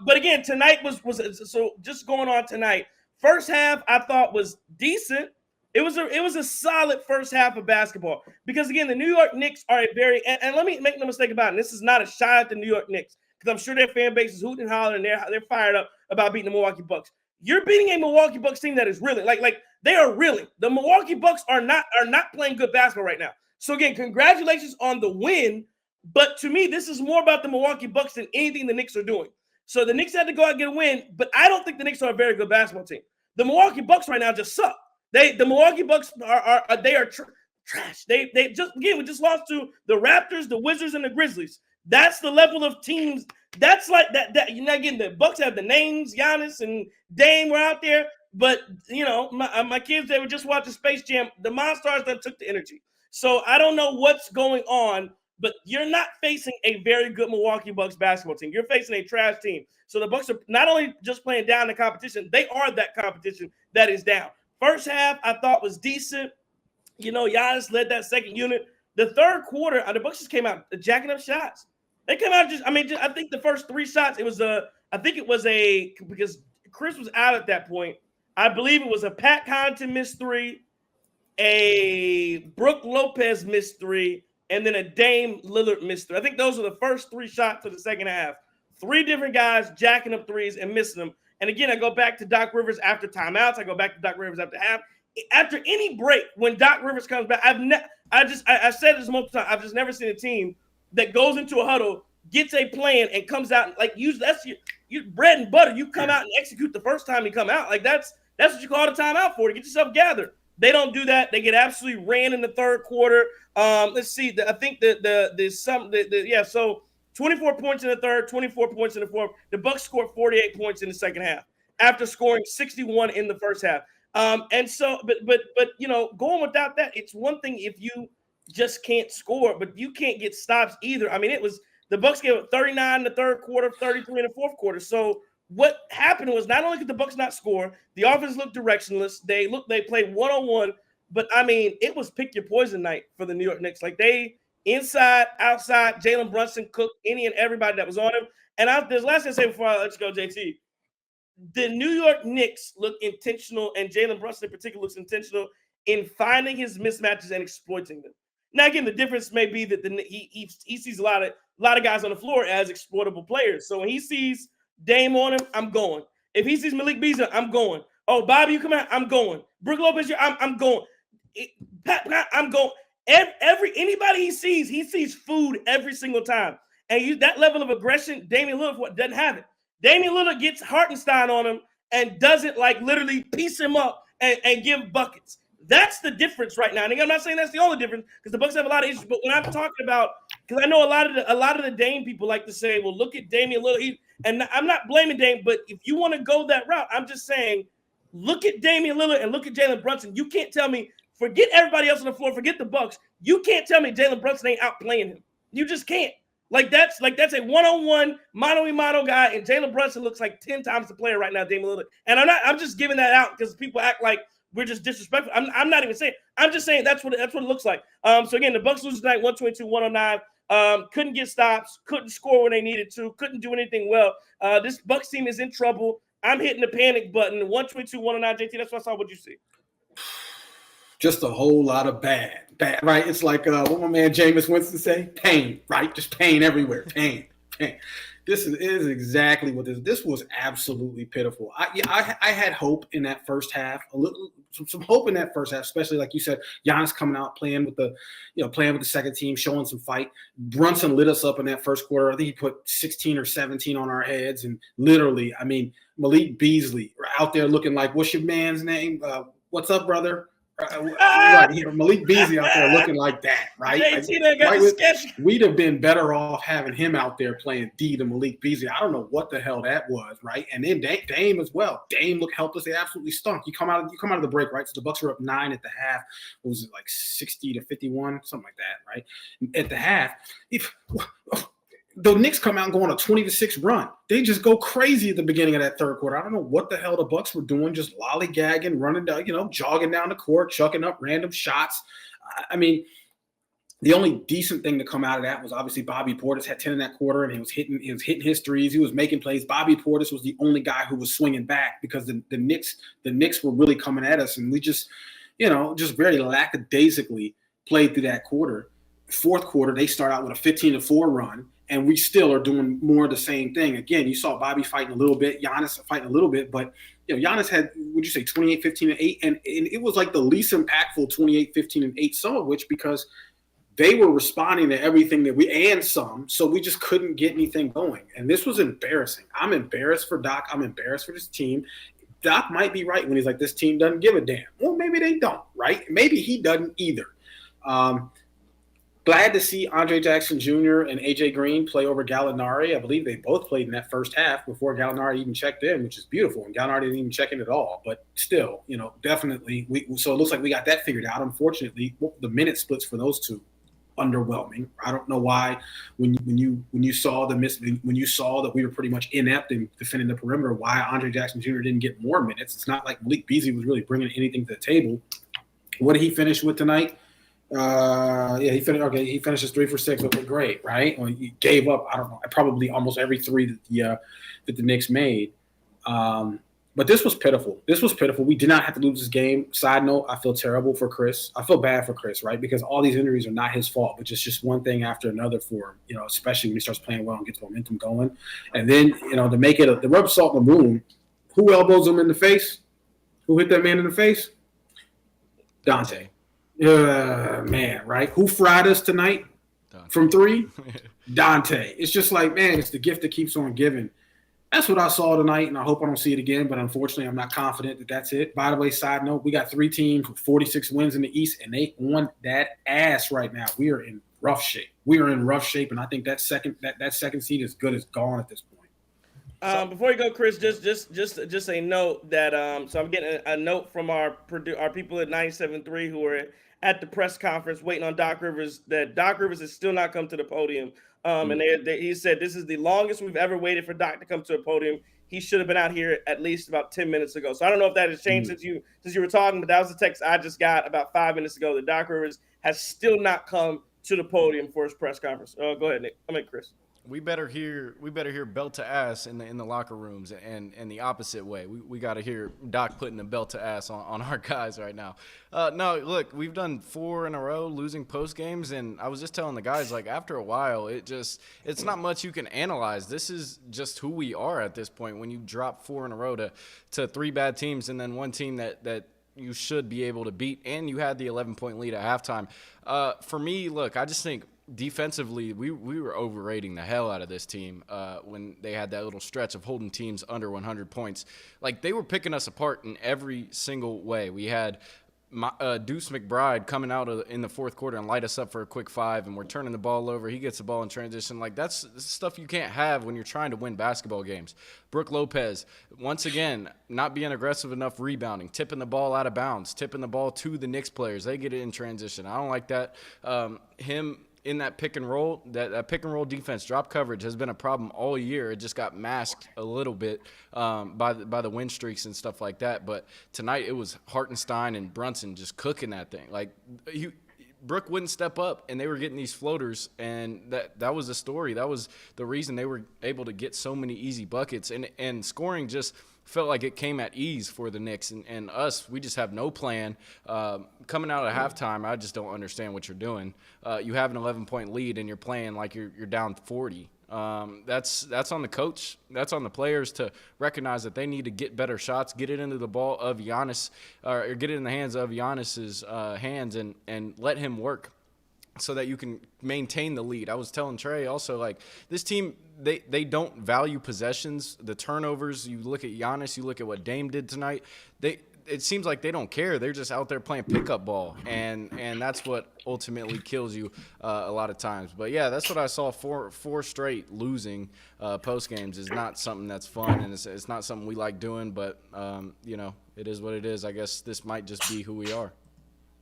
But again, tonight was so just going on tonight. First half I thought was decent. It was a solid first half of basketball because again, the New York Knicks are a very and let me make no mistake about it. This is not a shot at the New York Knicks because I'm sure their fan base is hooting and hollering and they're fired up about beating the Milwaukee Bucks. You're beating a Milwaukee Bucks team that is really like they are really the Milwaukee Bucks are not playing good basketball right now. So again, congratulations on the win. But to me, this is more about the Milwaukee Bucks than anything the Knicks are doing. So the Knicks had to go out and get a win, but I don't think the Knicks are a very good basketball team. The Milwaukee Bucks right now just suck. The Milwaukee Bucks are trash. They we just lost to the Raptors, the Wizards, and the Grizzlies. That's the level of teams. That's like that. You know, again, the Bucks have the names. Giannis and Dame were out there, but you know, my kids, they were just watching Space Jam. The Monstars that took the energy. So I don't know what's going on, but you're not facing a very good Milwaukee Bucks basketball team. You're facing a trash team. So the Bucks are not only just playing down the competition, they are that competition that is down. First half, I thought was decent. You know, Giannis led that second unit. The third quarter, the Bucks just came out jacking up shots. They came out I think the first three shots, because Chris was out at that point. I believe it was a Pat Connaughton missed three, a Brook Lopez missed three, and then a Dame Lillard missed three. I think those are the first three shots of the second half. Three different guys jacking up threes and missing them. And again, I go back to Doc Rivers after timeouts. I go back to Doc Rivers after half. After any break, when Doc Rivers comes back, I said this multiple times. I've just never seen a team that goes into a huddle, gets a plan, and comes out like that's your bread and butter. You come out and execute the first time you come out. Like that's what you call a timeout for, to get yourself gathered. They don't do that. They get absolutely ran in the third quarter. Let's see. I think so 24 points in the third, 24 points in the fourth. The Bucks scored 48 points in the second half after scoring 61 in the first half. And so, but you know, going without that, it's one thing if you just can't score, but you can't get stops either. I mean, it was the Bucks gave up 39 in the third quarter, 33 in the fourth quarter. So what happened was not only could the Bucks not score, the offense looked directionless. They played one-on-one, but I mean, it was pick your poison night for the New York Knicks. Like they inside, outside, Jalen Brunson cooked any and everybody that was on him. And there's last thing to say before I let you go, JT. The New York Knicks look intentional, and Jalen Brunson in particular looks intentional in finding his mismatches and exploiting them. Now, again, the difference may be that he sees a lot of guys on the floor as exploitable players. So when he sees Dame on him, I'm going. If he sees Malik Beasley, I'm going. Oh, Bobby, you come out, I'm going. Brook Lopez, I'm going. I'm going. Anybody he sees food every single time. And that level of aggression, Damian Lillard doesn't have it. Damian Lillard gets Hartenstein on him and doesn't like literally piece him up and give buckets. That's the difference right now. And I'm not saying that's the only difference because the Bucks have a lot of issues. But when I'm talking about, because I know a lot of the Dame people like to say, well, look at Damian Lillard. And I'm not blaming Dame, but if you want to go that route, I'm just saying, look at Damian Lillard and look at Jalen Brunson. You can't tell me, forget everybody else on the floor, forget the Bucks. You can't tell me Jalen Brunson ain't outplaying him. You just can't. That's a one-on-one, mano-a-mano guy, and Jalen Brunson looks like 10 times the player right now, Damian Lillard. And I'm just giving that out because people act like we're just disrespectful. I'm not even saying. I'm just saying that's what it looks like. So again, the Bucks lose tonight, 122-109. Couldn't get stops, couldn't score when they needed to, couldn't do anything well. This Bucks team is in trouble. I'm hitting the panic button. 122-109, JT. That's what I saw. What you see? Just a whole lot of bad, right? It's like what my man Jameis Winston say, pain, right? Just pain everywhere, pain. This is exactly what this was absolutely pitiful. I had hope in that first half, some hope in that first half, especially like you said, Giannis coming out playing with the second team, showing some fight. Brunson lit us up in that first quarter. I think he put 16 or 17 on our heads, and literally, I mean, Malik Beasley out there looking like, what's your man's name? What's up, brother? Right here, Malik Beasley out there looking like that, right? We'd have been better off having him out there playing D to Malik Beasley. I don't know what the hell that was, right? And then Dame as well. Dame looked helpless. They absolutely stunk. You come out of the break, right? So the Bucks were up 9 at the half. What was it, like 60-51, something like that, right? At the half, the Knicks come out and go on a 20-6 run. They just go crazy at the beginning of that third quarter. I don't know what the hell the Bucks were doing, just lollygagging, running down, jogging down the court, chucking up random shots. I mean, The only decent thing to come out of that was obviously Bobby Portis had 10 in that quarter, and he was hitting his threes. He was making plays. Bobby Portis was the only guy who was swinging back because the Knicks were really coming at us, and we just very lackadaisically played through that quarter. Fourth quarter, they start out with a 15-4 run, and we still are doing more of the same thing. Again, you saw Bobby fighting a little bit, Giannis fighting a little bit, but Giannis had, would you say, 28, 15, and 8, and it was like the least impactful 28, 15, and 8, some of which because they were responding to everything so we just couldn't get anything going. And this was embarrassing. I'm embarrassed for Doc. I'm embarrassed for this team. Doc might be right when he's like, this team doesn't give a damn. Well, maybe they don't, right? Maybe he doesn't either. Glad to see Andre Jackson Jr. and AJ Green play over Gallinari. I believe they both played in that first half before Gallinari even checked in, which is beautiful. And Gallinari didn't even check in at all. But still, definitely. So it looks like we got that figured out. Unfortunately, the minute splits for those two, underwhelming. I don't know why when you saw that we were pretty much inept in defending the perimeter, why Andre Jackson Jr. didn't get more minutes. It's not like Malik Beasley was really bringing anything to the table. What did he finish with tonight? He finished. Okay, he finishes 3 for 6. Okay, great, right? Well, he gave up, I don't know, probably almost every three that the Knicks made. But this was pitiful. We did not have to lose this game. Side note, I feel terrible for Chris. I feel bad for Chris, right? Because all these injuries are not his fault, but just one thing after another for him, especially when he starts playing well and gets momentum going. And then, to make it the rub salt in the wound, who elbows him in the face? Who hit that man in the face? Dante. Man, right? Who fried us tonight from 3? Dante. It's just like, man, it's the gift that keeps on giving. That's what I saw tonight, and I hope I don't see it again, but unfortunately, I'm not confident that that's it. By the way, side note, we got 3 teams with 46 wins in the East, and they on that ass right now. We are in rough shape. And I think that second seed is good as gone at this point. Before you go, Chris, just a note that so I'm getting a note from our people at 97.3 who are at the press conference waiting on Doc Rivers, that Doc Rivers has still not come to the podium. And he said this is the longest we've ever waited for Doc to come to a podium. He should have been out here at least about 10 minutes ago. So I don't know if that has changed since you were talking, but that was the text I just got about 5 minutes ago that Doc Rivers has still not come to the podium for his press conference. Go ahead, Nick. Chris. We better hear belt to ass in the locker rooms, and the opposite way. We got to hear Doc putting the belt to ass on our guys right now. No, look, we've done 4 in a row losing post games, and I was just telling the guys, like, after a while, it's not much you can analyze. This is just who we are at this point. When you drop 4 in a row to 3 bad teams and then one team that you should be able to beat, and you had the 11-point lead at halftime. For me, look, I just think defensively, we were overrating the hell out of this team when they had that little stretch of holding teams under 100 points. Like, they were picking us apart in every single way. We had Deuce McBride coming out in the fourth quarter and light us up for a quick 5, and we're turning the ball over. He gets the ball in transition. Like, that's stuff you can't have when you're trying to win basketball games. Brook Lopez, once again, not being aggressive enough rebounding, tipping the ball out of bounds, tipping the ball to the Knicks players. They get it in transition. I don't like that. Him in that pick and roll, that pick and roll defense, drop coverage has been a problem all year. It just got masked a little bit by the win streaks and stuff like that. But tonight it was Hartenstein and Brunson just cooking that thing. Like, Brook wouldn't step up, and they were getting these floaters, and that was the story. That was the reason they were able to get so many easy buckets, and scoring just felt like it came at ease for the Knicks, and us, we just have no plan. Coming out of halftime, I just don't understand what you're doing. You have an 11-point lead, and you're playing like you're down 40. That's on the coach. That's on the players to recognize that they need to get better shots, get it into the ball of Giannis, or get it in the hands of Giannis's hands, and let him work so that you can maintain the lead. I was telling Trey also, like, this team, they don't value possessions, the turnovers. You look at Giannis, you look at what Dame did tonight. It seems like they don't care. They're just out there playing pickup ball, and that's what ultimately kills you a lot of times. But, yeah, that's what I saw. Four straight losing post games is not something that's fun, and it's not something we like doing. But, it is what it is. I guess this might just be who we are.